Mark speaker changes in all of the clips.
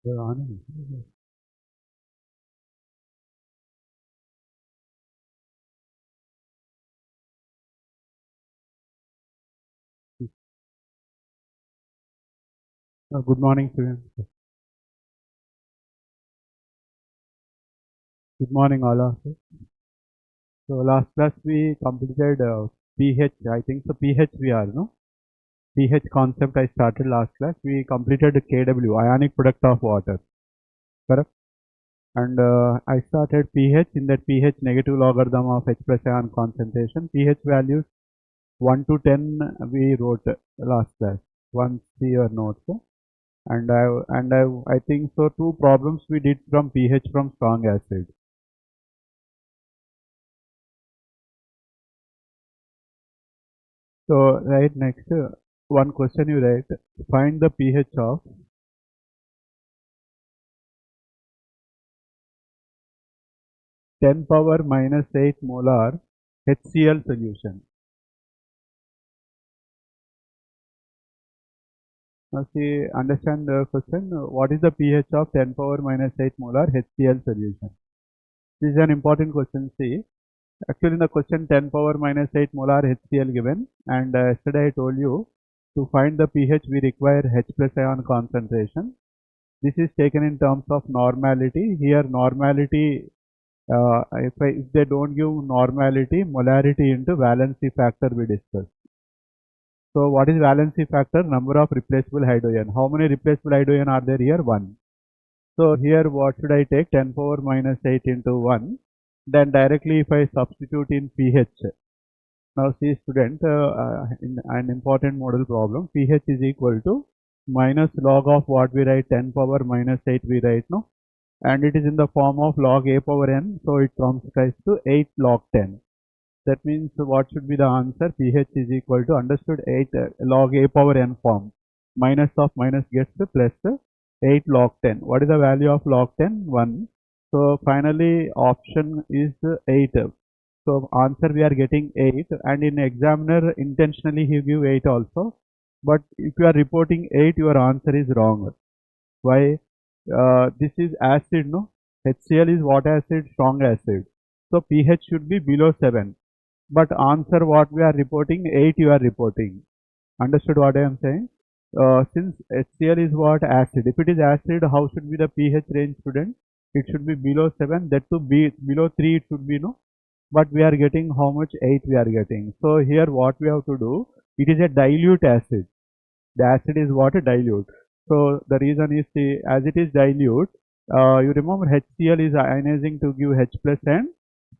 Speaker 1: You're on. Good morning, students. Good morning, all of you. So last class we completed pH. I think so. pH we are no pH concept I started last class. We completed KW, ionic product of water. Correct. And I started pH. In that pH, negative logarithm of H plus ion concentration. pH values 1 to 10 we wrote last class. Once see your notes. And I think so. Two problems we did from pH from strong acid. So right next, one question you write, find the pH of 10 power minus 8 molar HCl solution. Now see, understand the question, what is the pH of 10 power minus 8 molar HCl solution? This is an important question, see. Actually in the question 10 power minus 8 molar HCl given, and yesterday I told you to find the pH we require H plus ion concentration. This is taken in terms of normality. Here normality, if they don't give normality, molarity into valency factor we discussed. So what is valency factor? Number of replaceable hydrogen. How many replaceable hydrogen are there here? 1. So here what should I take? 10 power minus 8 into 1. Then directly if I substitute in pH. Now see student, in an important model problem, pH is equal to minus log of what we write, 10 power minus 8 we write, no? And it is in the form of log a power n, so it comes to 8 log 10. That means what should be the answer? pH is equal to, understood, 8 log a power n form. Minus of minus gets plus 8 log 10. What is the value of log 10? 1. So finally option is 8. So answer we are getting 8, and in examiner intentionally he give 8 also. But if you are reporting 8, your answer is wrong. Why? This is acid, no? HCl is what acid? Strong acid. So pH should be below 7. But answer what we are reporting, 8 you are reporting. Understood what I am saying? Since HCl is what? Acid. If it is acid, how should be the pH range, student? It should be below 7. That to be below 3 it should be, no? But we are getting how much? 8 we are getting. So here what we have to do, it is a dilute acid. The acid is what? A dilute. So the reason is, see, as it is dilute, you remember HCl is ionizing to give H plus and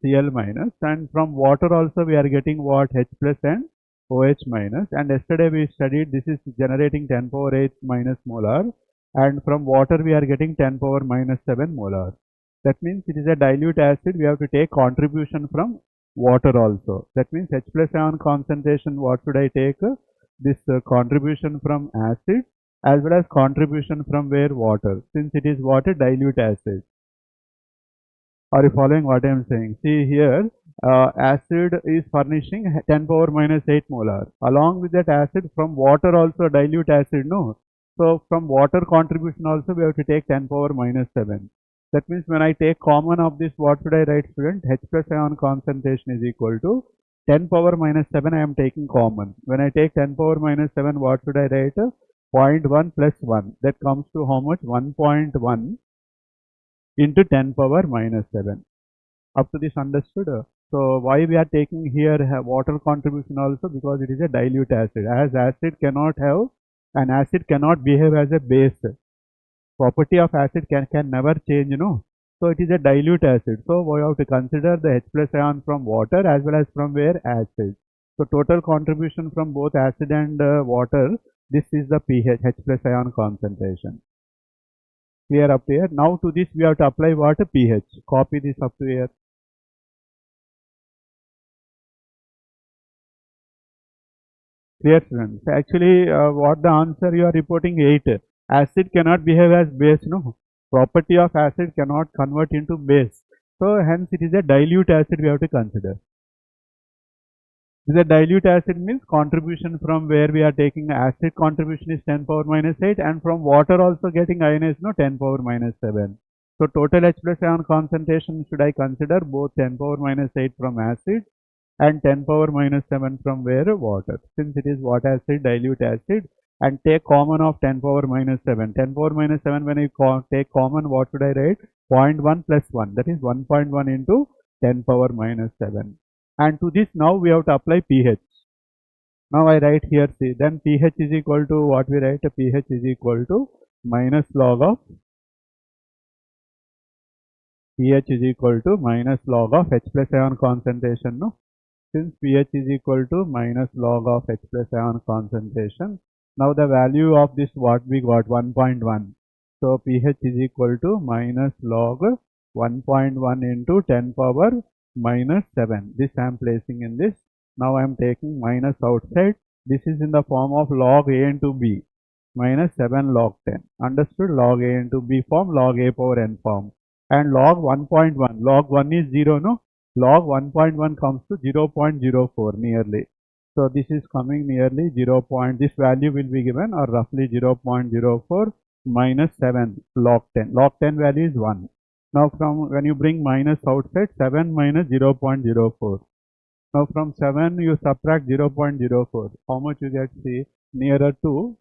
Speaker 1: Cl minus, and from water also we are getting what? H plus and OH minus, and yesterday we studied this is generating 10 power 8 minus molar, and from water we are getting 10 power minus 7 molar. That means it is a dilute acid, we have to take contribution from water also. That means H plus ion concentration, what should I take? This contribution from acid as well as contribution from where? Water, since it is what? A dilute acid. Are you following what I am saying? See here, acid is furnishing 10 power minus 8 molar. Along with that acid, from water also dilute acid, no? So from water contribution also we have to take 10 power minus 7. That means when I take common of this, what should I write, student? H plus ion concentration is equal to 10 power minus 7 I am taking common. When I take 10 power minus 7, what should I write? 0.1 plus 1. That comes to how much? 1.1 into 10 power minus 7. Up to this understood? So why we are taking here water contribution also? Because it is a dilute acid. As acid cannot have, an acid cannot behave as a base. Property of acid can never change, you know. So it is a dilute acid. So we have to consider the H plus ion from water as well as from where? Acid. So total contribution from both acid and water, this is the pH, H plus ion concentration. Clear up here? Now to this we have to apply what? pH. Copy this up to here. Clear, students? Actually, what the answer you are reporting? 8. Acid cannot behave as base, no? Property of acid cannot convert into base. So hence it is a dilute acid we have to consider. The dilute acid means contribution from where we are taking acid contribution is 10 power minus 8 and from water also getting ionized 10 power minus 7. So total H plus ion concentration should I consider both 10 power minus 8 from acid and 10 power minus 7 from where water. Since it is what acid, dilute acid, and take common of 10 power minus 7. 10 power minus 7 when you take common, what should I write? 0.1 plus 1, that is 1.1 into 10 power minus 7. And to this now we have to apply pH. Now I write here, see, then pH is equal to what we write? pH is equal to minus log of pH is equal to minus log of H plus ion concentration. No? Since pH is equal to minus log of H plus ion concentration, now the value of this what we got 1.1. So pH is equal to minus log 1.1 into 10 power minus 7. This I am placing in this. Now I am taking minus outside. This is in the form of log A into B minus 7 log 10. Understood? Log A into B form, log A power n form. And log 1.1. Log 1 is 0, no? Log 1.1 comes to 0.04 nearly. So this is coming nearly 0. This value will be given or roughly 0.04 minus 7 log 10. Log 10 value is 1. Now from when you bring minus outside, 7 minus 0.04. Now from 7 you subtract 0.04. How much you get? See, nearer to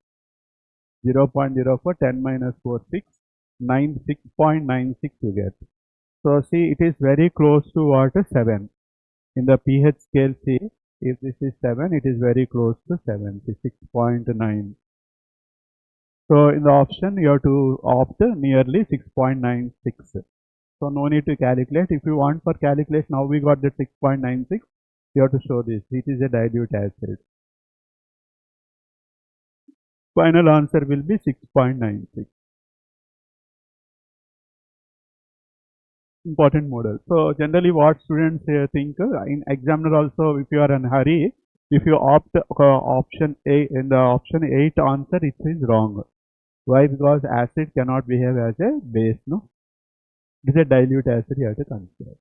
Speaker 1: 0.04, 10 minus 4, 6, 6.96 you get. So see, it is very close to what? 7. In the pH scale, see, if this is 7, it is very close to 7, 6.9. So in the option, you have to opt nearly 6.96. So no need to calculate. If you want for calculation, now we got the 6.96. You have to show this. It is a dilute acid. Final answer will be 6.96. Important model. So generally what students think in examiner also, if you are in a hurry, if you opt option A, in the option 8 answer, it is wrong. Why? Because acid cannot behave as a base, no? It is a dilute acid you have to consider.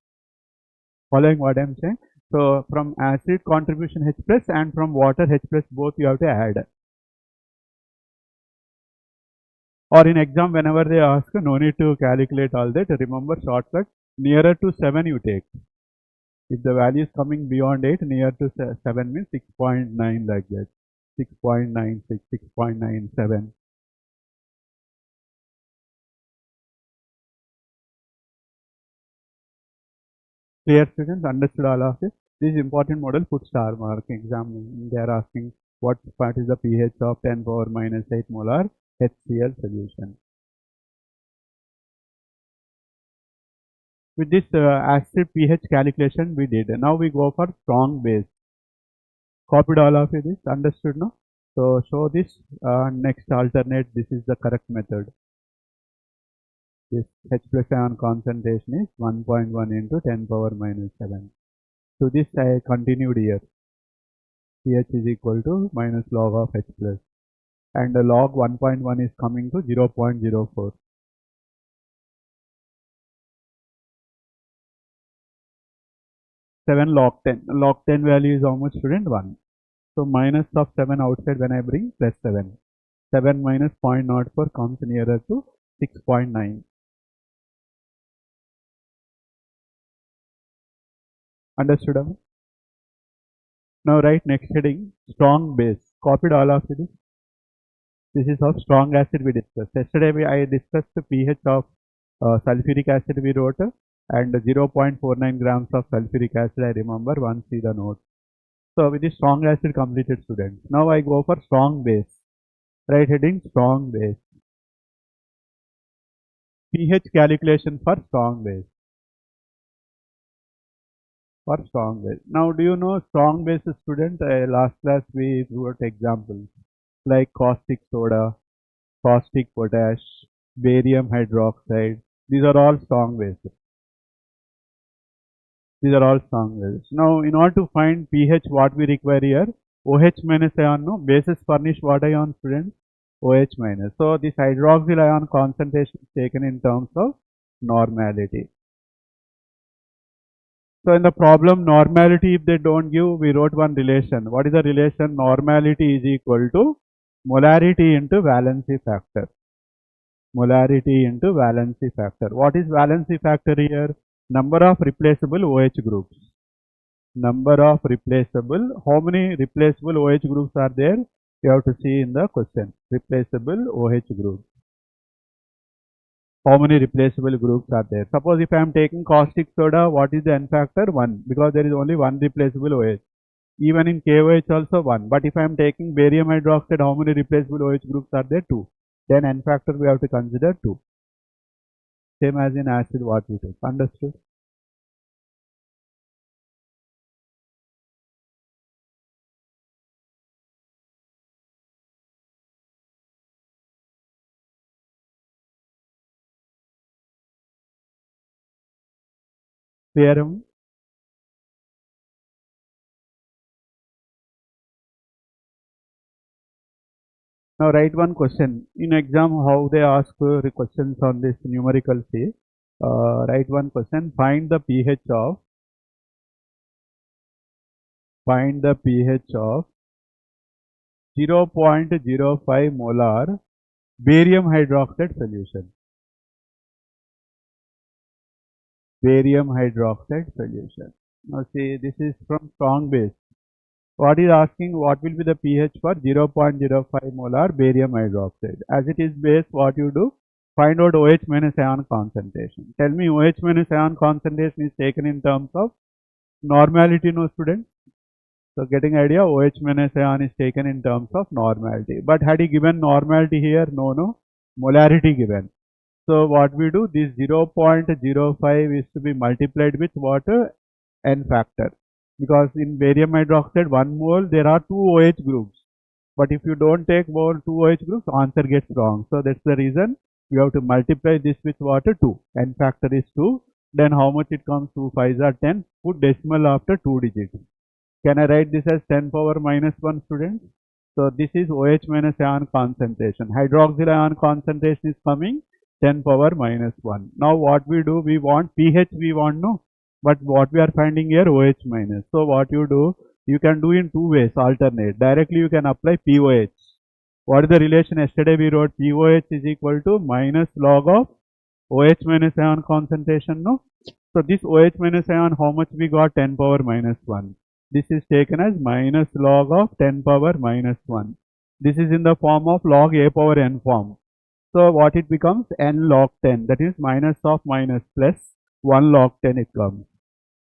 Speaker 1: Following what I am saying? So from acid contribution H plus and from water H plus both you have to add. Or in exam, whenever they ask, no need to calculate all that. Remember shortcut, nearer to 7 you take. If the value is coming beyond 8, near to 7 means 6.9 like that. 6.96, 6.97. Clear students, understood all of this? This important model, put star mark. Exam, they are asking what is the pH of 10 power minus 8 molar HCl solution. With this acid pH calculation we did. Now we go for strong base. Copied all of this, understood now? So show this next alternate, this is the correct method. This H plus ion concentration is 1.1 into 10 power minus 7. So this I continued here. pH is equal to minus log of H plus. And the log 1.1 is coming to 0.04. Log 10. Log 10 value is how much, student? 1. So minus of 7 outside when I bring plus 7. 7 minus 0.04 comes nearer to 6.9. Understood? Now write next heading, strong base. Copied all of this. This is of strong acid we discussed. Yesterday I discussed the pH of sulfuric acid we wrote and 0.49 grams of sulfuric acid I remember, once see the note. So with this strong acid completed, students. Now I go for strong base. Write heading strong base. pH calculation for strong base. For strong base. Now do you know strong base, student? Last class we wrote examples like caustic soda, caustic potash, barium hydroxide. These are all strong bases. These are all strong bases. Now in order to find pH, what we require here? OH minus ion, no? Bases furnish what ion, students? OH minus. So this hydroxyl ion concentration is taken in terms of normality. So in the problem normality, if they don't give, we wrote one relation. What is the relation? Normality is equal to molarity into valency factor. Molarity into valency factor. What is valency factor here? Number of replaceable OH groups. Number of replaceable. How many replaceable OH groups are there? You have to see in the question. Replaceable OH groups. How many replaceable groups are there? Suppose if I am taking caustic soda, what is the N factor? 1, because there is only one replaceable OH. Even in KOH also 1. But if I am taking barium hydroxide, how many replaceable OH groups are there? 2. Then N factor we have to consider 2. Same as in acid what we take. Understood? Theorem. Now write one question. In exam, how they ask questions on this numerical C. Write one question. Find the pH of 0.05 molar barium hydroxide solution. Barium hydroxide solution. Now see, this is from strong base. What is asking, what will be the pH for 0.05 molar barium hydroxide? As it is base, what you do? Find out OH minus ion concentration. Tell me OH minus ion concentration is taken in terms of normality, no student? So getting idea, OH minus ion is taken in terms of normality. But had he given normality here? No. Molarity given. So what we do, this 0.05 is to be multiplied with what? N factor. Because in barium hydroxide 1 mole there are 2 OH groups. But if you don't take more 2 OH groups, answer gets wrong. So that's the reason we have to multiply this with what? 2. N factor is 2. Then how much it comes? 2 5s are 10. Put decimal after 2 digits. Can I write this as 10 power minus 1, students? So this is OH minus ion concentration. Hydroxyl ion concentration is coming 10 power minus 1. Now what we do, we want pH, we want no. But what we are finding here, OH minus. So what you do, you can do in 2 ways, alternate. Directly you can apply POH. What is the relation? Yesterday we wrote POH is equal to minus log of OH minus ion concentration, no? So this OH minus ion, how much we got? 10 power minus 1. This is taken as minus log of 10 power minus 1. This is in the form of log A power n form. So what it becomes? N log 10. That is minus of minus plus 1 log 10 it comes.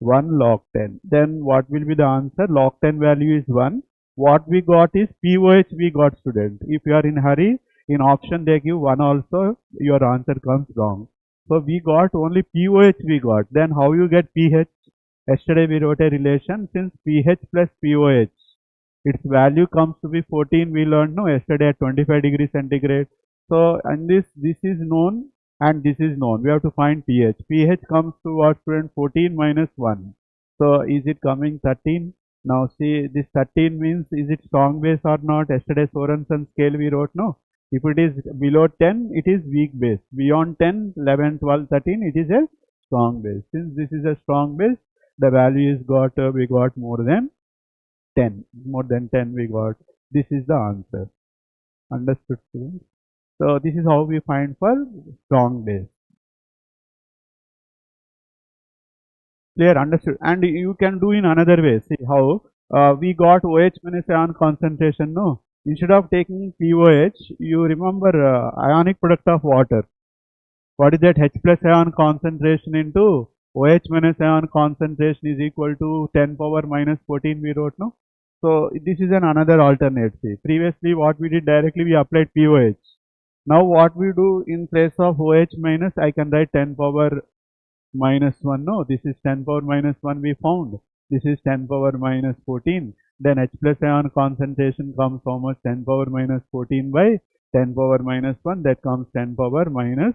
Speaker 1: 1 log 10. Then what will be the answer? Log 10 value is 1. What we got is POH we got, student. If you are in hurry, in option they give 1 also, your answer comes wrong. So we got only POH we got. Then how you get pH? Yesterday we wrote a relation, since pH plus POH, its value comes to be 14, we learned no yesterday at 25 degrees centigrade. So and this is known and this is known. We have to find pH. pH comes to what, student? 14 minus 1. So is it coming 13? Now see, this 13 means, is it strong base or not? Yesterday Sorensen scale we wrote no. If it is below 10, it is weak base. Beyond 10, 11, 12, 13, it is a strong base. Since this is a strong base, the value is got, we got more than 10. More than 10 we got. This is the answer. Understood, students? So this is how we find for strong base. Clear? Understood? And you can do in another way. See how we got OH minus ion concentration, no? Instead of taking POH, you remember ionic product of water. What is that? H plus ion concentration into OH minus ion concentration is equal to 10 power minus 14 we wrote, no? So this is another alternate. See, previously what we did, directly we applied POH. Now what we do, in place of OH minus, I can write 10 power minus 1, no? This is 10 power minus 1 we found. This is 10 power minus 14. Then H plus ion concentration comes how much? 10 power minus 14 by 10 power minus 1, that comes 10 power minus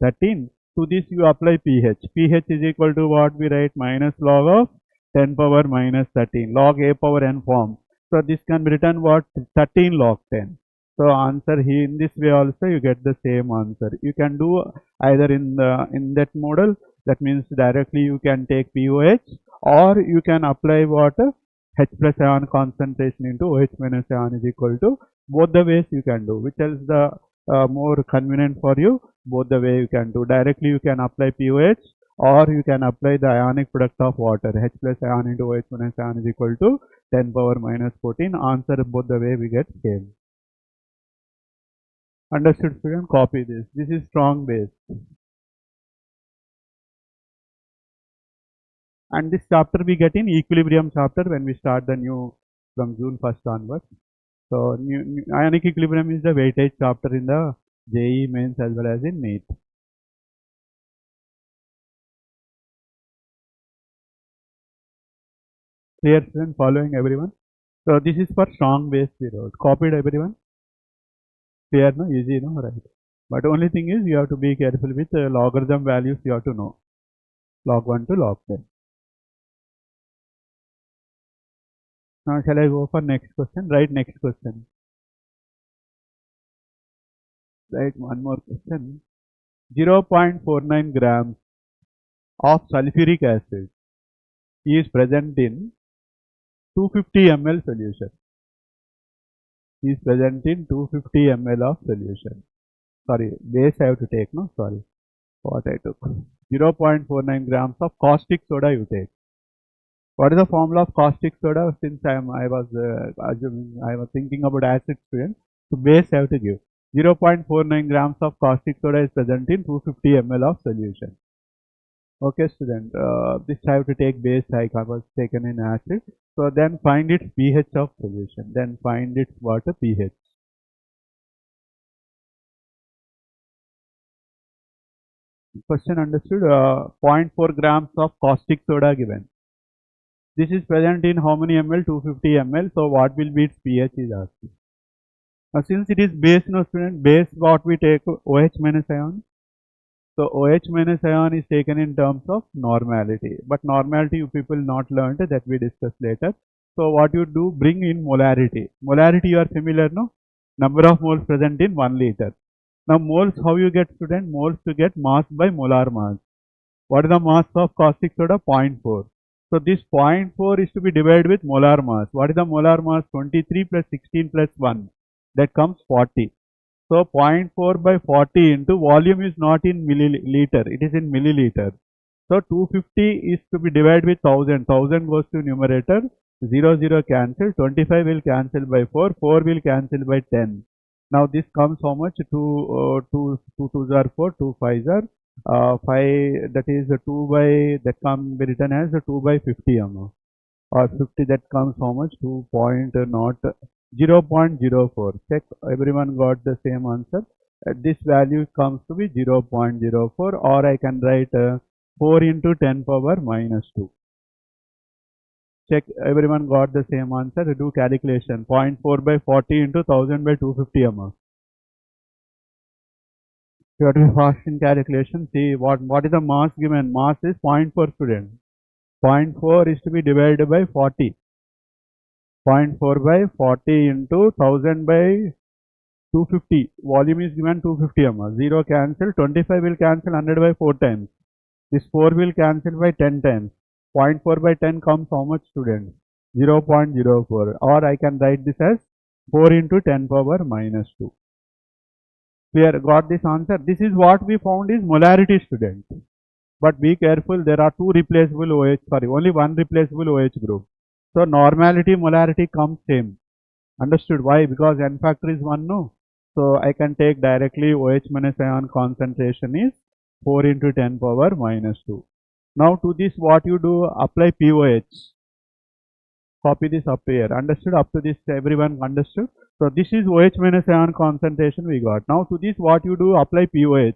Speaker 1: 13. To this you apply pH. pH is equal to what we write? Minus log of 10 power minus 13. Log A power n form. So this can be written what? 13 log 10. So answer here in this way also you get the same answer. You can do either in that model. That means directly you can take POH, or you can apply what H plus ion concentration into OH minus ion is equal to. Both the ways you can do. Which is the more convenient for you? Both the way you can do. Directly you can apply POH, or you can apply the ionic product of water. H plus ion into OH minus ion is equal to 10 power minus 14. Answer both the way we get same. Understood, student? Copy this. This is strong base. And this chapter we get in equilibrium chapter when we start the new from June 1st onwards. So ionic equilibrium is the weightage chapter in the JEE mains as well as in NEET. Clear, student? Following everyone? So this is for strong base we wrote. Copied everyone? Clear, no? Easy, no? Right. But only thing is you have to be careful with logarithm values you have to know. Log 1 to log 10. Now shall I go for next question? Write next question. Write one more question. 0.49 grams of sulfuric acid is present in 250 ml solution. Is present in 250 ml of solution. Sorry, base I have to take, no? Sorry, what I took. 0.49 grams of caustic soda you take. What is the formula of caustic soda? Since I was thinking about acid, student, so base I have to give. 0.49 grams of caustic soda is present in 250 ml of solution. Okay, student, this I have to take base, I was taken in acid. So then find its pH of solution. Then find its what pH. Question understood? 0.4 grams of caustic soda given. This is present in how many ml? 250 ml. So what will be its pH is asked. Now since it is base, no student, base what we take OH minus ion. So OH minus ion is taken in terms of normality. But normality you people not learned, that we discuss later. So what you do, bring in molarity. Molarity you are familiar, no? Number of moles present in 1 liter. Now moles, how you get, student? Moles to get mass by molar mass. What is the mass of caustic soda? 0.4. So this 0.4 is to be divided with molar mass. What is the molar mass? 23 plus 16 plus 1. That comes 40. So 0.4 by 40 into volume is not in milliliter, it is in milliliter. So 250 is to be divided with 1000. 1000 goes to numerator, 0, 0 cancel, 25 will cancel by 4, 4 will cancel by 10. Now this comes how much? 2 2s are 4, 2 5s are 5, that is 2 by, that can be written as 2 by 50 or 50, that comes how much? 0.04. Check, everyone got the same answer. This value comes to be 0.04, or I can write 4 into 10 power minus 2. Check, everyone got the same answer. Do calculation. 0.4 by 40 into 1000 by 250 You have to be fast in calculation. See what is the mass given. Mass is 0.4, student. 0.4 is to be divided by 40. 0.4 by 40 into 1000 by 250. Volume is given 250 0 cancel. 25 will cancel 100 by 4 times. This 4 will cancel by 10 times. 0.4 by 10 comes how much, students? 0.04. Or I can write this as 4 into 10 power minus 2. Clear? Got this answer? This is what we found is molarity, student. But be careful, there are two replaceable OH, only one replaceable OH group. So normality, molarity comes same. Understood? Why? Because n factor is 1, no? So I can take directly OH minus ion concentration is 4 into 10 power minus 2. Now to this what you do? Apply POH. Copy this up here. Understood? Up to this everyone understood? So this is OH minus ion concentration we got. Now to this what you do? Apply POH.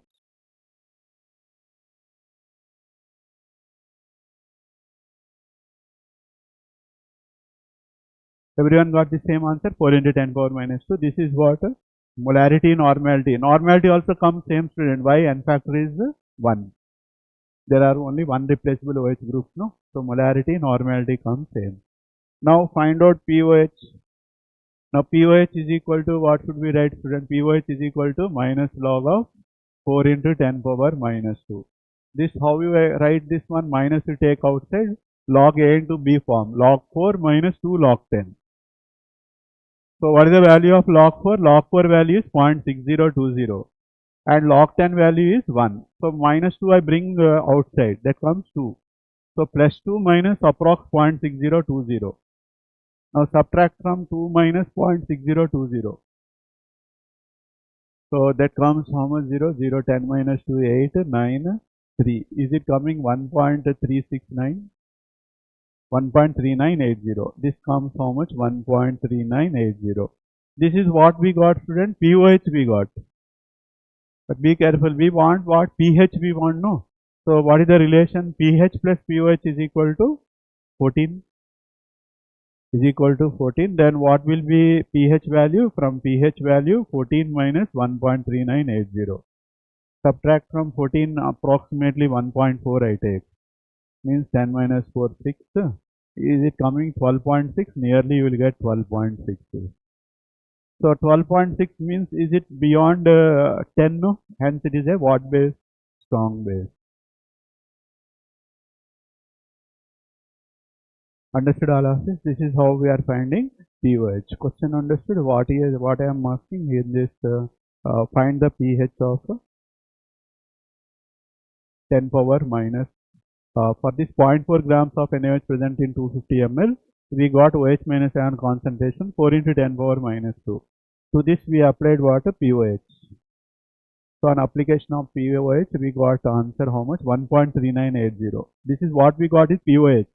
Speaker 1: Everyone got the same answer, 4 into 10 power minus 2. This is what? Molarity, normality. Normality also comes same, student. Why? N factor is 1. There are only one replaceable OH group, no? So molarity, normality comes same. Now find out POH. Now POH is equal to, what should we write, student? POH is equal to minus log of 4 into 10 power minus 2. This, how you write this one? Minus you take outside, log A into B form. Log 4 minus 2 log 10. So what is the value of log 4? Log 4 value is 0.6020 and log 10 value is 1. So minus 2 I bring outside, that comes 2. So plus 2 minus approx 0.6020. Now subtract from 2 minus 0.6020. So that comes how much 0? 0, 10 minus 2, 8, 9, 3. Is it coming 1.369? 1.3980. This comes how much? 1.3980. This is what we got, student. POH we got. But be careful. We want what? pH we want, no? So what is the relation? pH plus POH is equal to 14. Is equal to 14. Then what will be pH value? From pH value 14 minus 1.3980. Subtract from 14 approximately 1.4 I take. Means 10 minus 4, 6. Is it coming 12.6? Nearly you will get 12.6. So 12.6 means is it beyond 10? No? Hence it is a what base? Strong base. Understood all of this? This is how we are finding pOH. Question understood? What I am asking in this find the pH of 10 power minus. For this 0.4 grams of NaOH present in 250 ml, we got OH minus ion concentration 4 into 10 power minus 2. To this we applied what? pOH. So on application of pOH, we got answer how much? 1.3980. This is what we got is pOH.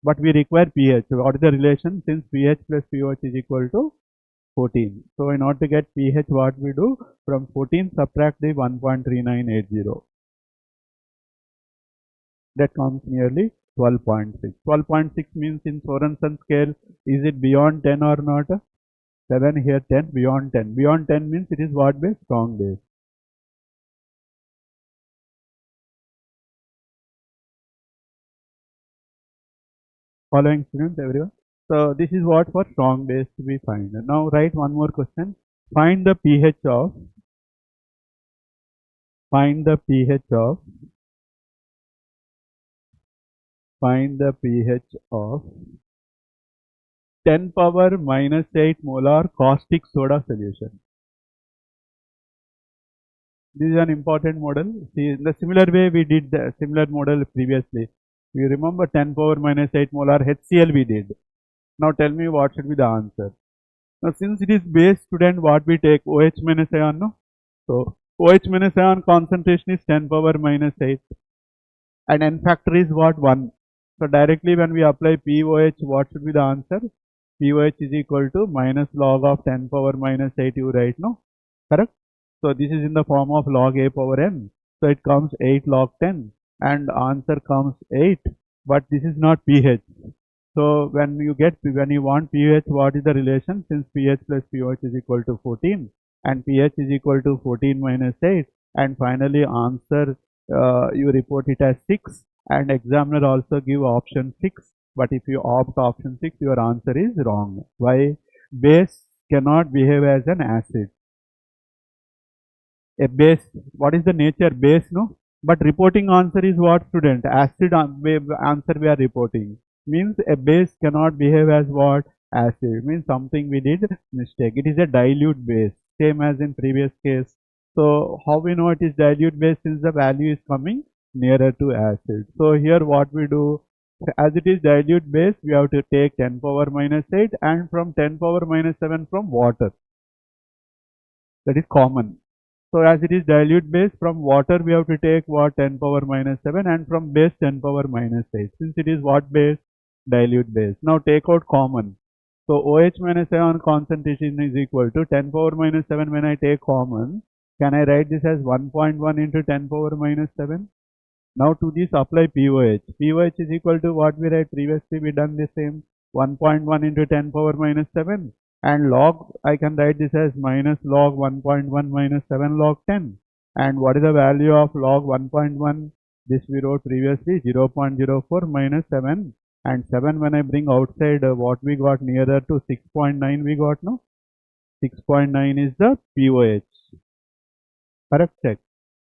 Speaker 1: But we require pH. So what is the relation? Since pH plus pOH is equal to 14. So in order to get pH, what we do? From 14 subtract the 1.3980. That comes nearly 12.6. 12.6 means in Sorensen scale, is it beyond 10 or not? 7 here, 10, beyond 10. Beyond 10 means it is what base? Strong base. Following students, everyone. So this is what for strong base we find. Now write one more question. Find the pH of 10 power minus 8 molar caustic soda solution. This is an important model. See, in the similar way we did the similar model previously. You remember 10 power minus 8 molar HCl we did. Now tell me what should be the answer. Now since it is base, student, what we take? OH minus ion, no? So OH minus ion concentration is 10 power minus 8 and N factor is what? 1. So directly when we apply pOH, what should be the answer? pOH is equal to minus log of 10 power minus 8 you write, no? Correct? So this is in the form of log A power n. So it comes 8 log 10 and answer comes 8, but this is not pH. So when you want pH, what is the relation? Since pH plus pOH is equal to 14 and pH is equal to 14 minus 8 and finally answer you report it as 6 and examiner also give option 6, but if you opt option 6 your answer is wrong. Why? Base cannot behave as an acid. A base, what is the nature? Base, no? But reporting answer is what, student? Acid answer we are reporting. Means a base cannot behave as what? Acid. Means something we did mistake. It is a dilute base, same as in previous case. So how we know it is dilute base? Since the value is coming nearer to acid. So here what we do, as it is dilute base, we have to take 10 power minus 8 and from 10 power minus 7 from water. That is common. So as it is dilute base, from water we have to take what? 10 power minus 7 and from base 10 power minus 8. Since it is what base? Dilute base. Now take out common. So OH minus ion concentration is equal to 10 power minus 7 when I take common. Can I write this as 1.1 into 10 power minus 7? Now to this apply pOH. pOH is equal to what we write previously, we done the same. 1.1 into 10 power minus 7. And log, I can write this as minus log 1.1 minus 7 log 10. And what is the value of log 1.1? This we wrote previously, 0.04 minus 7. And 7 when I bring outside, what we got nearer to 6.9 we got, no? 6.9 is the pOH. Correct, check.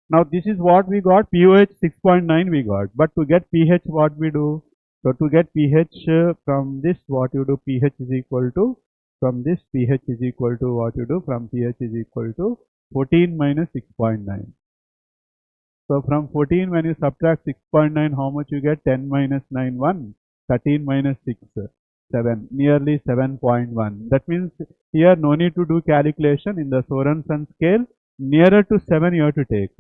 Speaker 1: Now this is what we got, pOH 6.9 we got. But to get pH, what we do? So to get pH from this, what you do, pH is equal to, from this pH is equal to, what you do, from pH is equal to 14 minus 6.9. So from 14, when you subtract 6.9, how much you get? 10 minus 9, 1. 13 minus 6, 7. Nearly 7.1. That means here no need to do calculation in the Sorensen scale. Nearer to 7 you have to take.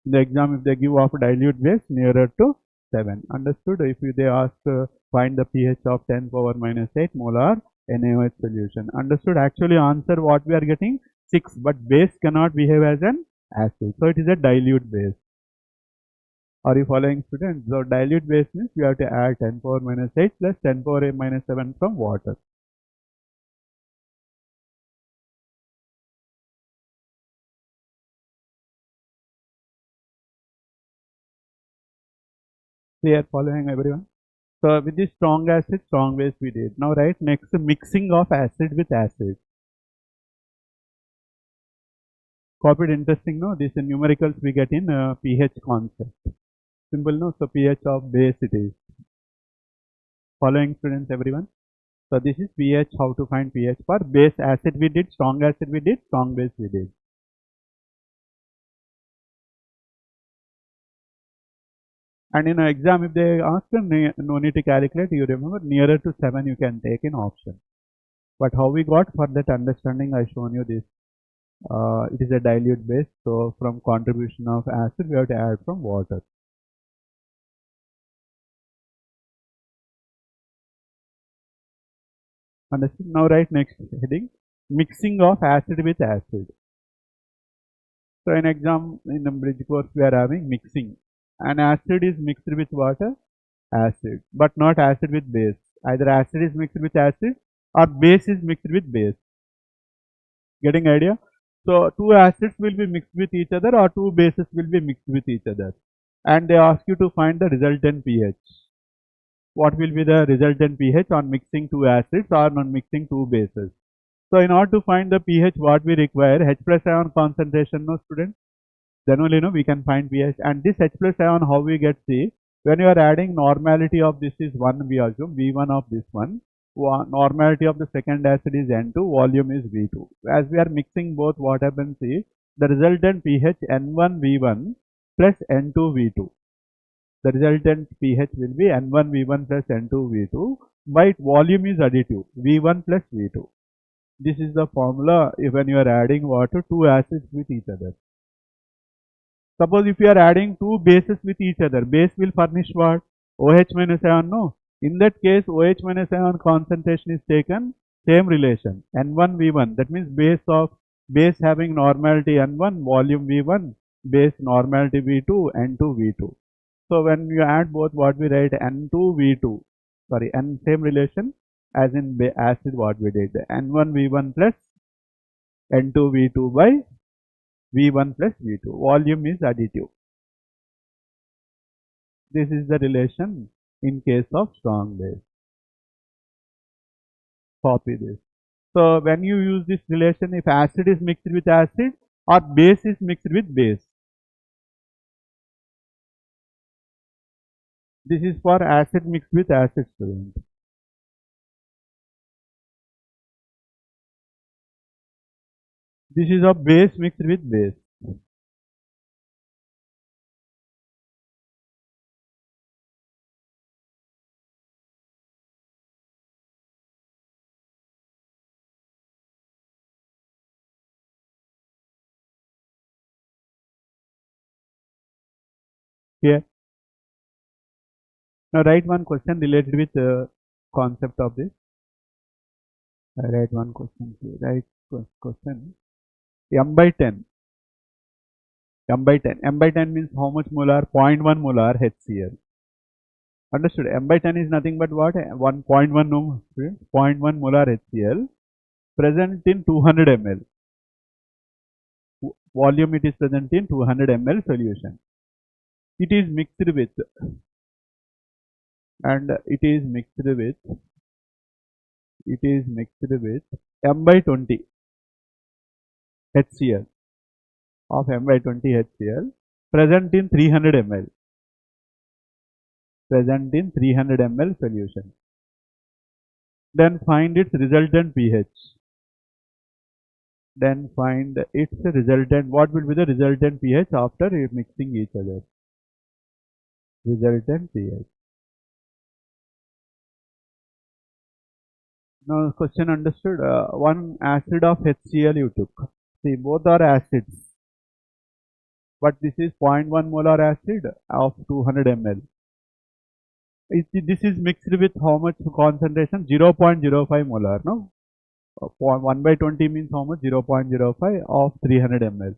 Speaker 1: In the exam, if they give of dilute base, nearer to 7. Understood? If they ask find the pH of 10 power minus 8 molar NaOH solution. Understood? Actually answer what we are getting? 6. But base cannot behave as an acid. So it is a dilute base. Are you following, students? So dilute base means we have to add 10 power minus 8 plus 10 power minus 7 from water. Clear? Following, everyone? So with this strong acid, strong base we did. Now right, next mixing of acid with acid. Copied, interesting, no? These numericals we get in pH concept. Simple, no? So pH of base it is. Following, students, everyone? So this is pH, how to find pH for base. Acid we did, strong acid we did, strong base we did. And in an exam, if they ask, no need to calculate, you remember nearer to 7 you can take in option. But how we got, for that understanding, I shown you this. It is a dilute base, so from contribution of acid we have to add from water. Understood? Now write next heading, mixing of acid with acid. So in exam, in the bridge course we are having mixing. And acid is mixed with water, acid, but not acid with base. Either acid is mixed with acid or base is mixed with base. Getting idea? So two acids will be mixed with each other or two bases will be mixed with each other. And they ask you to find the resultant pH. What will be the resultant pH on mixing two acids or on mixing two bases? So in order to find the pH, what we require, H plus ion concentration, no, students? Then only we can find pH. And this H plus ion, how we get? See, when you are adding, normality of this is 1, we assume V1 of this one. Normality of the second acid is N2, volume is V2. As we are mixing both, what happens is the resultant pH N1V1 plus N2V2. The resultant pH will be N1V1 plus N2V2, but volume is additive, V1 plus V2. This is the formula when you are adding water, two acids with each other. Suppose if you are adding two bases with each other, base will furnish what? OH minus ion, no? In that case, OH minus ion concentration is taken, same relation, N1V1. That means base having normality N1, volume V1, base normality V2, N2V2. So when you add both, what we write? N2V2, sorry, N same relation as in acid, what we did, N1V1 plus N2V2 by V1 plus V2. Volume is additive. This is the relation in case of strong base. Copy this. So when you use this relation, if acid is mixed with acid or base is mixed with base. This is for acid mixed with acid, student. This is a base mixed with base. Here. Now write one question related with the concept of this. I write one question here. Write question. M by 10. M by 10. M by 10 means how much molar? 0.1 molar HCl. Understood? M by 10 is nothing but what? 1.1 no, 0.1 molar HCl present in 200 ml. Volume it is present in 200 ml solution. It is mixed with, and it is mixed with M by 20 HCl of M by 20 HCl present in 300 ml. present in 300 ml solution. Then find its resultant pH. Then find its resultant, what will be the resultant pH after mixing each other? Resultant pH. Now question understood. One acid of HCl you took. See, both are acids, but this is 0.1 molar acid of 200 ml. This is mixed with how much concentration? 0.05 molar. No, 1 by 20 means how much? 0.05 of 300 ml.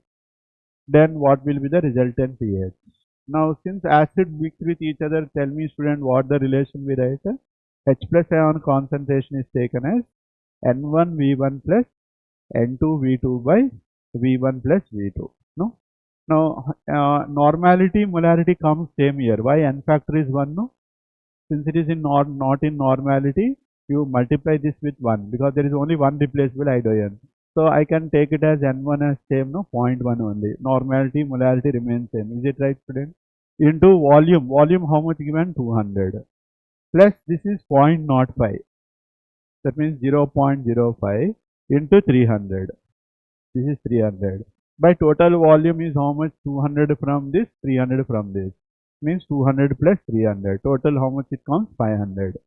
Speaker 1: Then what will be the resultant pH? Now since acid mixed with each other, tell me student what the relation we write. H plus ion concentration is taken as N1 V1 plus N2 V2 by V1 plus V2. No? Now normality, molarity comes same here. Why? N factor is 1. No? Since it is in not in normality, you multiply this with 1 because there is only one replaceable hydrogen. So I can take it as N1 as same, no, 0.1 only. Normality, molarity remains same. Is it right, student? Into volume. Volume how much given? 200. Plus this is 0.05. That means 0.05 into 300. This is 300. By total volume is how much? 200 from this, 300 from this. Means 200 plus 300. Total how much it comes? 500.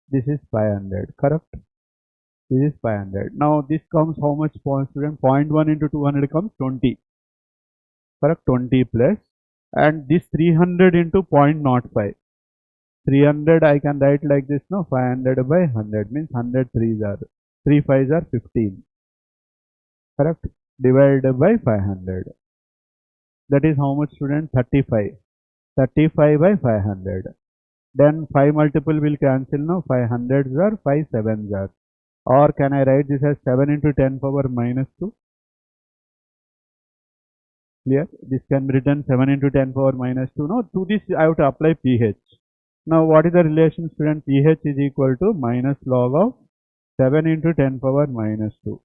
Speaker 1: This is 500. Correct? This is 500. Now this comes how much, student? 0.1 into 200 comes 20. Correct? 20 plus. And this 300 into 0.05. 300 I can write like this, no? 500 by 100 means 100 3s are. 3 5s are 15. Correct? Divided by 500. That is how much, student? 35. 35 by 500. Then 5 multiple will cancel, no? 500s are, 5 7s are. Or can I write this as 7 into 10 power minus 2? Clear? This can be written 7 into 10 power minus 2. Now to this I have to apply pH. Now what is the relation, student? pH is equal to minus log of 7 into 10 power minus 2.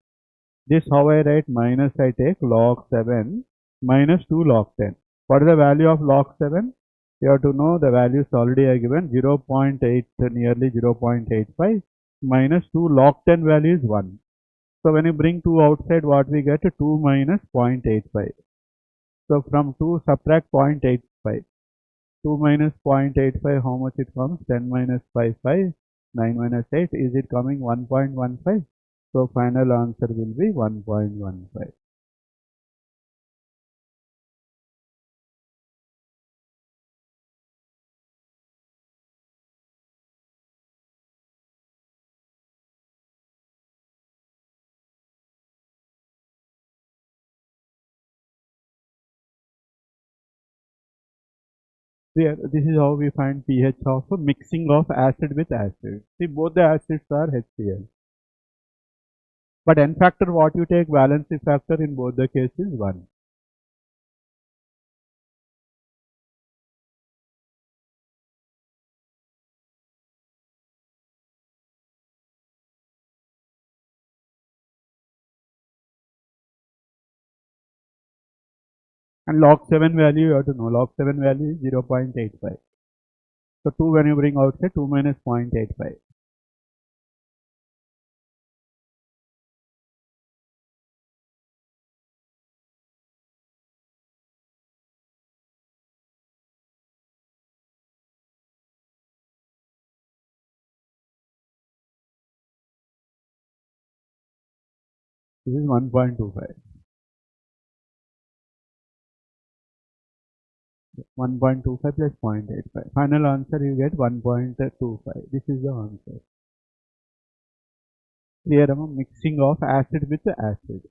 Speaker 1: This how I write? Minus I take log 7 minus 2 log 10. What is the value of log 7? You have to know the values already are given. 0.8, nearly 0.85 minus 2 log 10 value is 1. So when you bring 2 outside, what we get? 2 minus 0.85. So from 2 subtract 0.85. 2 minus 0.85, how much it comes? 10 minus 5, 5. 9 minus 8, is it coming 1.15? So final answer will be 1.15. Here, this is how we find pH of a mixing of acid with acid. See, both the acids are HCl. But N factor, what you take, valency factor in both the cases 1. And log 7 value, you have to know. Log 7 value is 0.85. So 2 when you bring outside, 2 minus 0.85. This is 1.25. 1.25 plus 0.85. Final answer you get 1.25. This is the answer. Clear? Mixing of acid with acid.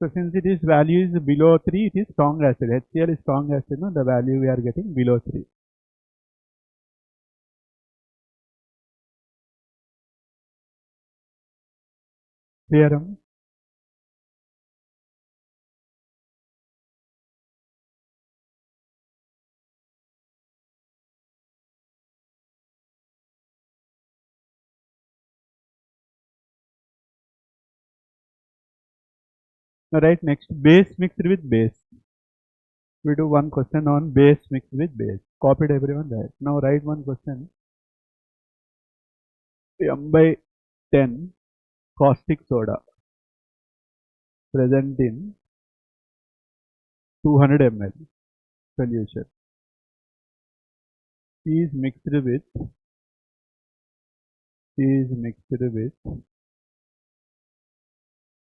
Speaker 1: So since it is value is below 3, it is strong acid. HCl is strong acid, no? The value we are getting below 3. Clear? Right, next base mixed with base. We do one question on base mixed with base. Copied everyone, right? Now write one question. M by 10 caustic soda present in 200 ml solution is mixed with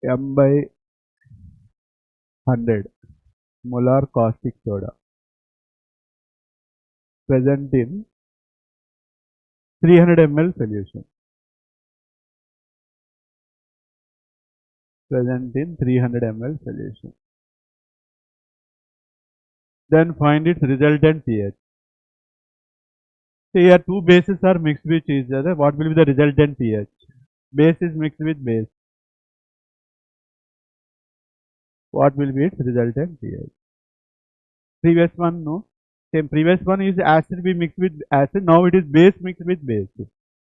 Speaker 1: M by 100 molar caustic soda present in 300 ml solution. Present in 300 ml solution. Then find its resultant pH. So here two bases are mixed with each other. What will be the resultant pH? Base is mixed with base. What will be its resultant pH? Previous one, no. Same, previous one is acid be mixed with acid. Now it is base mixed with base.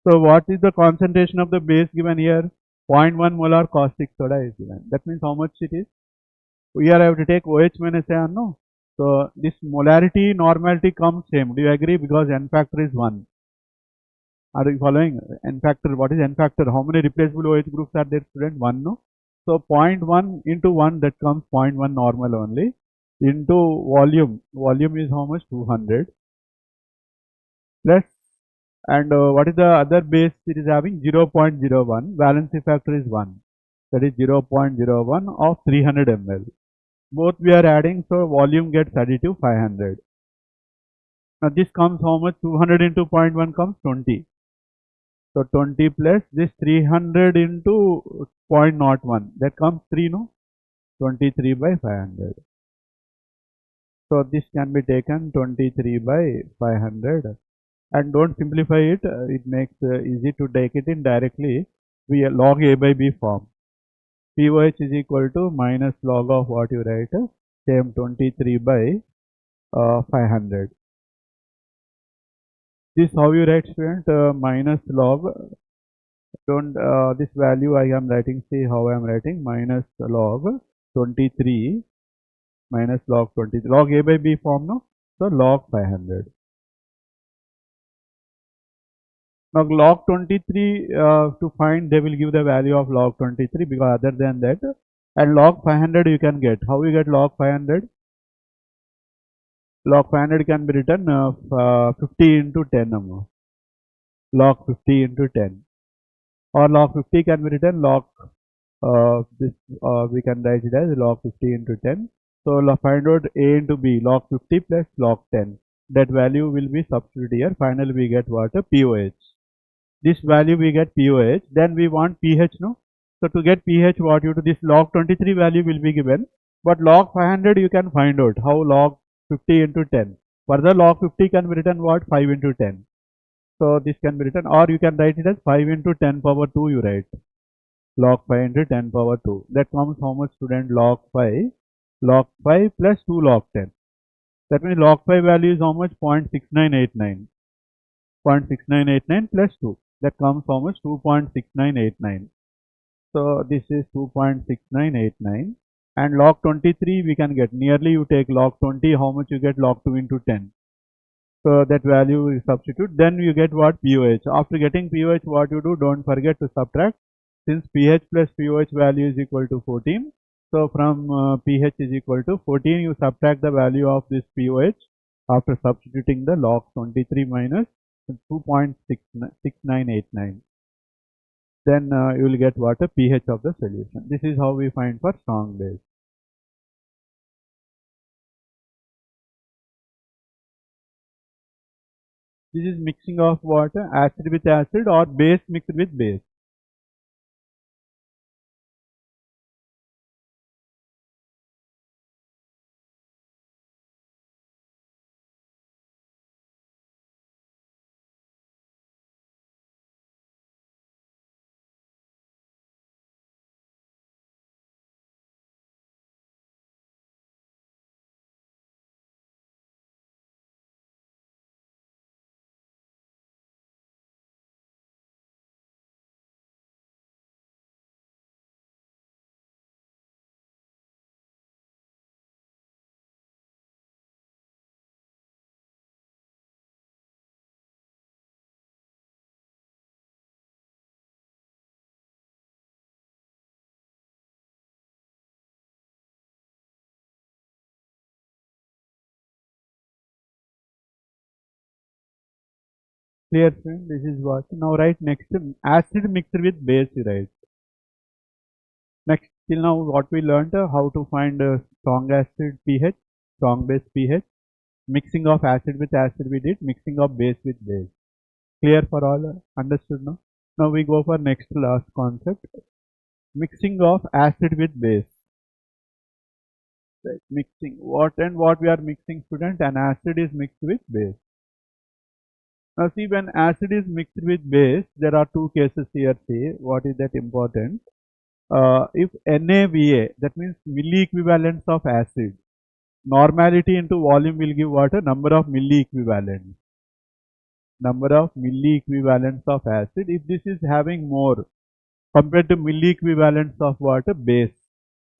Speaker 1: So what is the concentration of the base given here? 0.1 molar caustic soda is given. That means how much it is? Here I have to take OH minus AR, no? So this molarity normality comes same. Do you agree? Because N factor is 1. Are you following? N factor, what is N factor? How many replaceable OH groups are there, student? 1, no? So 0.1 into 1, that comes 0.1 normal only, into volume. Volume is how much? 200 plus, and what is the other base it is having? 0.01. Valency factor is 1. That is 0.01 of 300 ml. Both we are adding, so volume gets added to 500. Now this comes how much? 200 into 0.1 comes 20. So 20 plus this 300 into 0.01, that comes 3, no? 23 by 500. So this can be taken 23 by 500, and don't simplify it. It makes easy to take it in directly. We log A by B form. POH is equal to minus log of what you write, same 23 by 500. This how you write, student? Minus log. Don't this value I am writing. See how I am writing, minus log 23 minus log 20. Log A by B form, no? So log 500. Now log 23 to find, they will give the value of log 23, because other than that, and log 500 you can get. How you get log 500? Log 500 can be written 50 into 10 log 50 into 10, or log 50 can be written log this we can write it as log 50 into 10. So find out A into B, log 50 plus log 10. That value will be substituted here. Finally we get what? A POH. This value we get POH. Then we want pH, no? So to get pH, what you do? This log 23 value will be given, but log 500 you can find out. How? Log 50 into 10. Further, log 50 can be written what? 5 into 10. So this can be written, or you can write it as 5 into 10 power 2 you write. Log 5 into 10 power 2. That comes how much, student? Log 5. Log 5 plus 2 log 10. That means log 5 value is how much? 0.6989. 0.6989 plus 2. That comes how much? 2.6989. So this is 2.6989. And log 23 we can get. Nearly you take log 20, how much you get? Log 2 into 10. So that value is substitute. Then you get what? POH. After getting POH, what you do? Don't forget to subtract. Since pH plus POH value is equal to 14. So from pH is equal to 14, you subtract the value of this POH after substituting the log 23 minus 2.6989. Then you will get what? A pH of the solution. This is how we find for strong base. This is mixing of what? Acid with acid, or base mixed with base. Clear, friend? This is what. Now write next. Acid mixed with base, you write. Next, till now what we learned, how to find strong acid pH, strong base pH. Mixing of acid with acid we did. Mixing of base with base. Clear for all? Understood now? Now we go for next last concept. Mixing of acid with base. Right. Mixing. What and what we are mixing, student? An acid is mixed with base. Now see, when acid is mixed with base, there are two cases here. See, what is that important? If NaVa, that means milli equivalents of acid, normality into volume will give what? A number of milli equivalents. Number of milli equivalents of acid. If this is having more compared to milli equivalents of what? A base.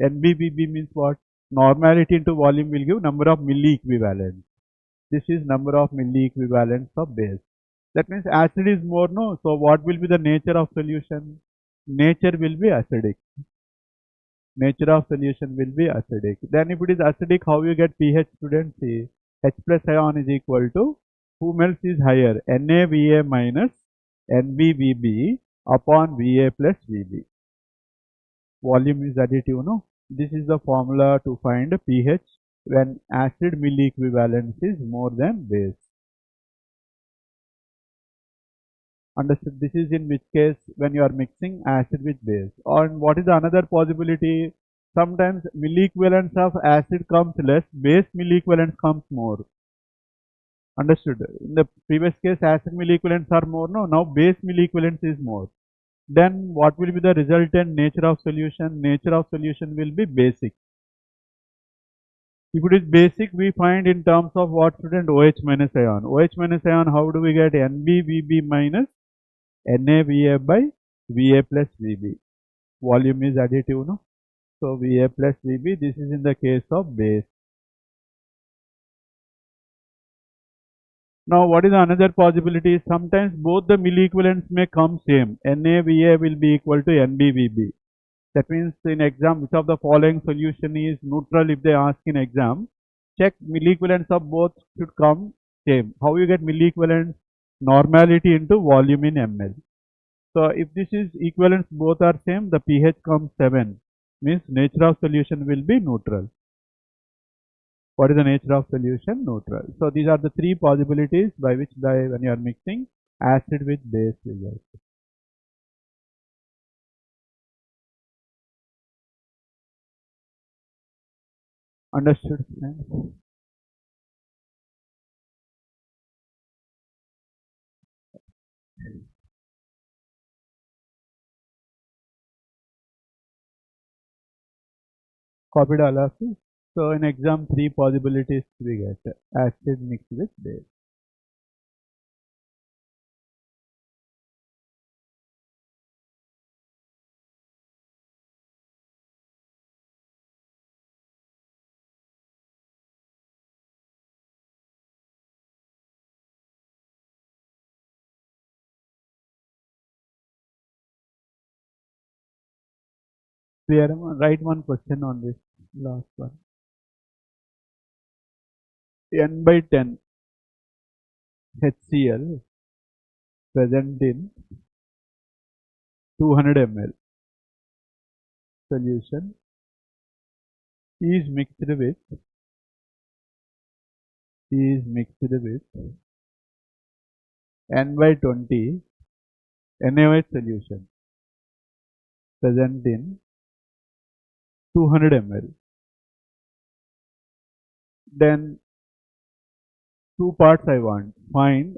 Speaker 1: NBVB means what? Normality into volume will give number of milli equivalents. This is number of milli equivalents of base. That means acid is more, no? So what will be the nature of solution? Nature will be acidic. Nature of solution will be acidic. Then if it is acidic, how you get pH, students? See, H plus ion is equal to, whom else is higher? NaVa minus NbVb upon Va plus Vb. Volume is additive, no? This is the formula to find pH when acid milli equivalence is more than base. Understood? This is in which case when you are mixing acid with base. Or what is the another possibility? Sometimes milli equivalence of acid comes less, base milli equivalence comes more. Understood? In the previous case, acid milli equivalents are more, no? Now base milli equivalence is more. Then what will be the resultant nature of solution? Nature of solution will be basic. If it is basic, we find in terms of what, student? OH minus ion. OH minus ion, how do we get? NbVb minus NaVa by Va plus Vb. Volume is additive, no? So Va plus Vb, this is in the case of base. Now what is another possibility? Sometimes both the milli equivalents may come same. NaVa will be equal to NbVb. That means in exam, which of the following solution is neutral if they ask in exam. Check milli equivalents of both should come same. How you get milli equivalents? Normality into volume in ml. So if this is equivalents both are same, the pH comes 7. Means nature of solution will be neutral. What is the nature of solution? Neutral. So these are the three possibilities by which when you are mixing acid with base results. Understood? Copied all of this. So in exam, three possibilities we get: acid mixed with base. Clear? Write one question on this last one. N by 10 HCl present in 200 ml solution is mixed with N by 20 NaOH solution present in 200 ml. Then two parts I want. Find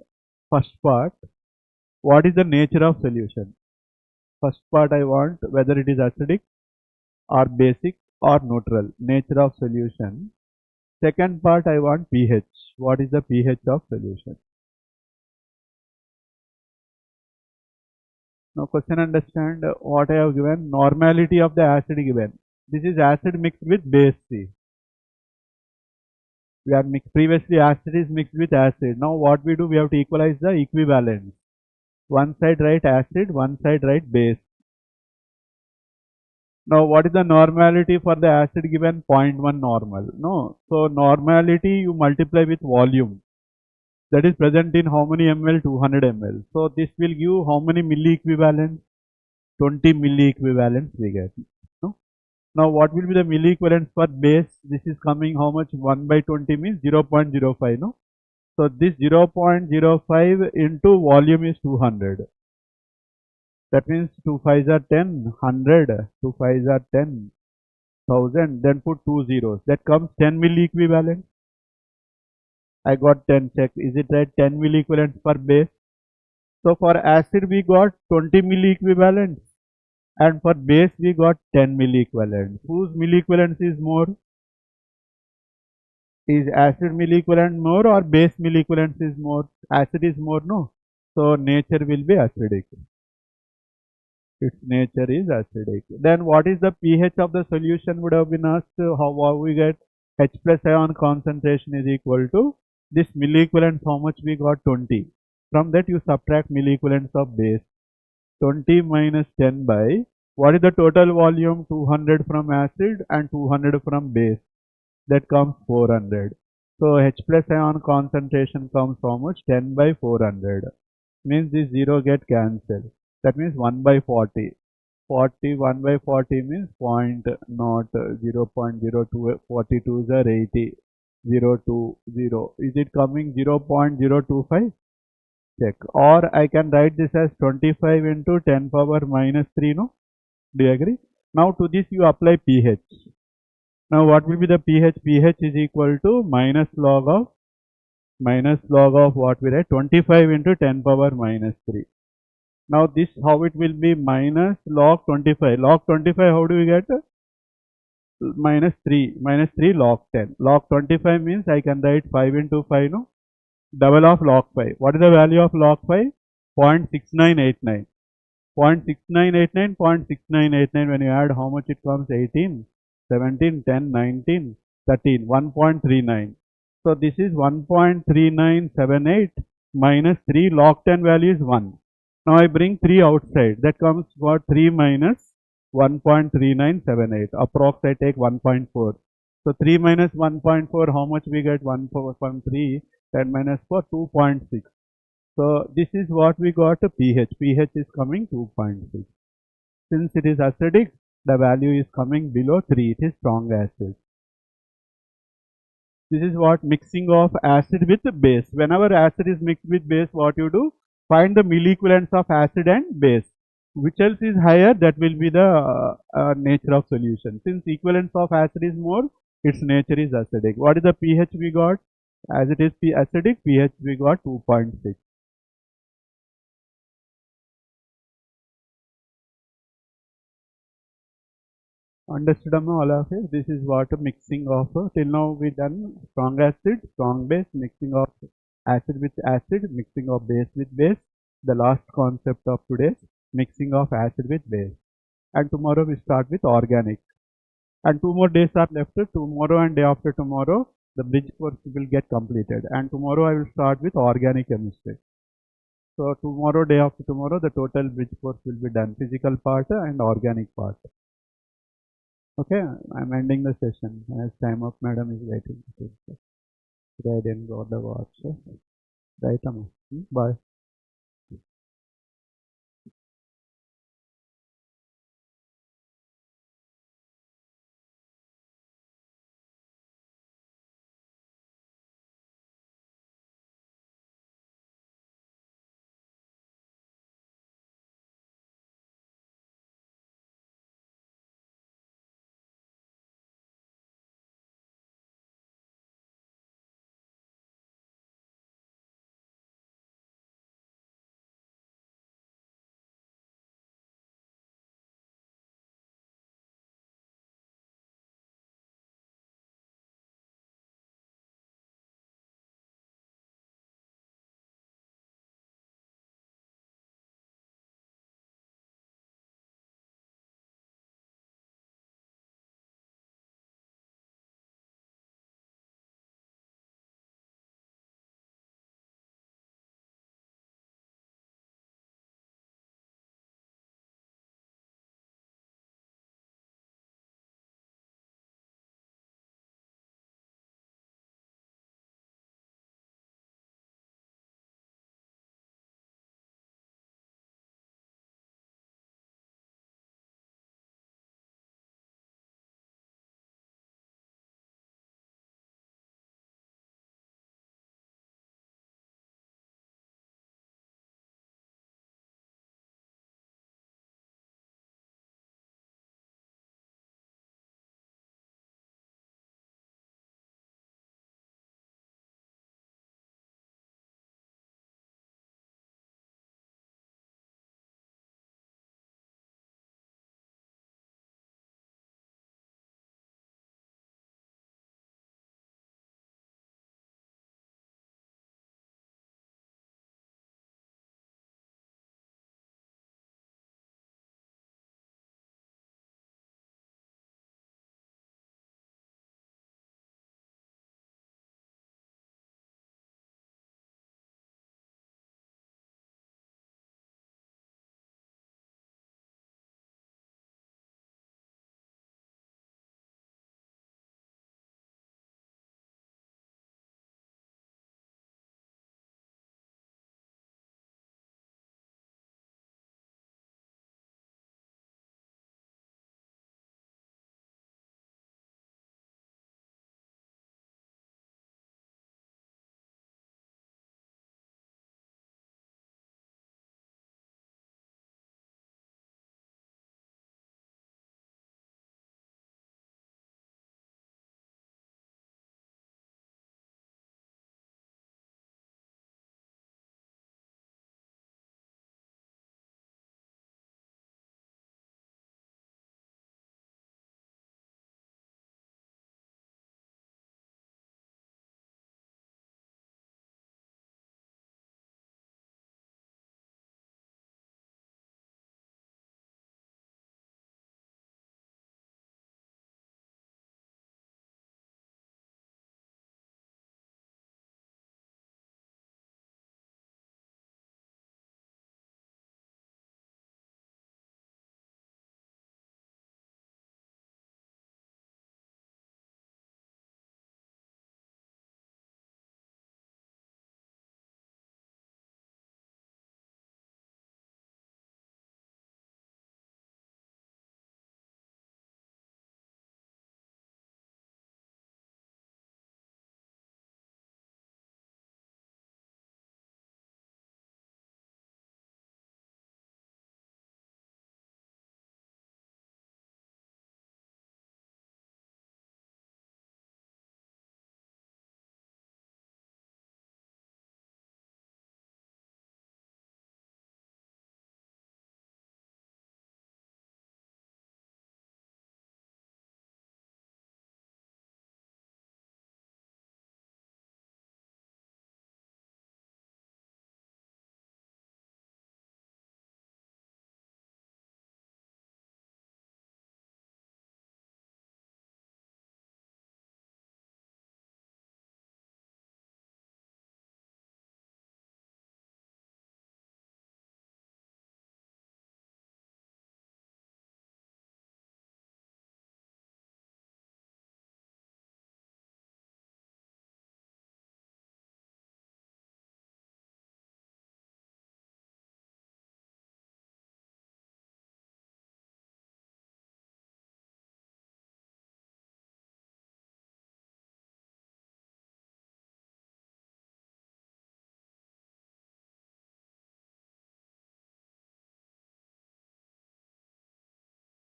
Speaker 1: first part, what is the nature of solution? First part I want whether it is acidic or basic or neutral. Nature of solution. Second part I want pH. What is the pH of solution? Now question understand what I have given. Normality of the acid given. This is acid mixed with base. C. We are previously acid is mixed with acid. Now what we do? We have to equalize the equivalence. One side write acid, one side write base. Now what is the normality for the acid given? 0.1 normal. No. So normality you multiply with volume. that is present in how many ml? 200 ml. So this will give how many milli equivalent? 20 milli equivalents we get. No? Now what will be the milli equivalents for base? This is coming how much? 1 by 20 means 0.05. No? So this 0.05 into volume is 200. That means 2 5s are 10, 100, 2 5s are 10, 1000, then put 2 zeros. That comes 10 milli equivalent. I got 10, check. Is it right? 10 milli equivalents per base. So for acid we got 20 milli equivalents, and for base we got 10 milli equivalents. Whose milli equivalents is more? Is acid milli equivalent more or base milli equivalents is more? Acid is more, no? So nature will be acidic. Its nature is acidic. Then what is the pH of the solution would have been asked. How we get H plus ion concentration is equal to this milli equivalents. How much we got? 20. From that you subtract milli equivalents of base. 20 minus 10 by what is the total volume? 200 from acid and 200 from base. That comes 400. So H plus ion concentration comes how much? 10 by 400. Means this 0 get cancelled. That means 1 by 40. 1 by 40 means 0.02, 42s are 80. 020. Is it coming 0.025? Check. Or I can write this as 25 into 10 power minus 3, no? Do you agree? Now to this you apply pH. Now what will be the pH? pH is equal to minus log of what we write? 25 into 10 power minus 3. Now this how it will be? Minus log 25. Log 25 how do we get? Minus 3. Minus 3 log 10. Log 25 means I can write 5 into 5, no? Double of log 5. What is the value of log 5? 0.6989. 0.6989, 0.6989. When you add how much it comes? 18, 17, 10, 19, 13, 1.39. So this is 1.3978 minus 3 log 10 value is 1. Now I bring 3 outside. That comes what? 3 minus 1.3978. Approx I take 1.4. So 3 minus 1.4, how much we get? 1.3, 10 minus 4, 2.6. So this is what we got a pH. pH is coming 2.6. Since it is acidic, the value is coming below 3. It is strong acid. This is what mixing of acid with base. Whenever acid is mixed with base, what you do? Find the milli equivalents of acid and base. Which else is higher? That will be the nature of solution. Since equivalence of acid is more, its nature is acidic. What is the pH we got? As it is acidic, pH we got 2.6. Understood all of it? This is what a mixing of, till now we done strong acid, strong base, mixing of acid with acid, mixing of base with base. The last concept of today's mixing of acid with base. And tomorrow we start with organic. And 2 more days are left. Tomorrow and day after tomorrow, the bridge course will get completed. And tomorrow I will start with organic chemistry. So tomorrow, day after tomorrow, the total bridge course will be done. Physical part and organic part. Okay, I'm ending the session as time of madam is waiting. Right and got the watch. Right, bye.